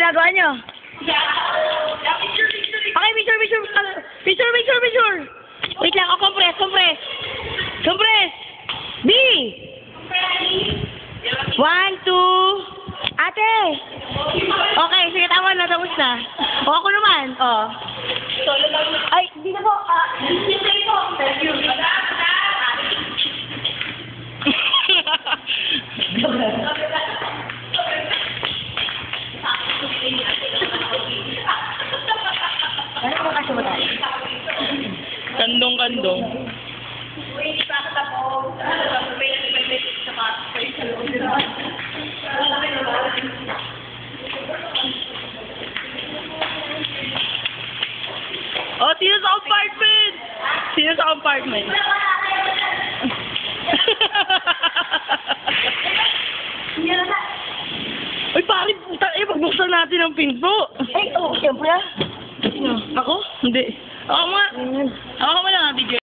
ginagawa nyo? Okay, picture. Picture. Wait lang, oh, compress. Compress. B! 1, 2. Ate! Okay, sige, tama na, tapos na. O, ako naman, o. Ay, hindi na po, display po. Thank you. Ano po kasi mo tayo? Kandong. Hindi pa ako tapos. May nag-ibig sa kayo sa loob. Oh, sino sa compartment? Sino sa compartment? Uy, pare, pagbuksan natin ang pinto. Ay, oo, siyempre ah. Ako? Hindi. Ako nga. Ako nga lang, video.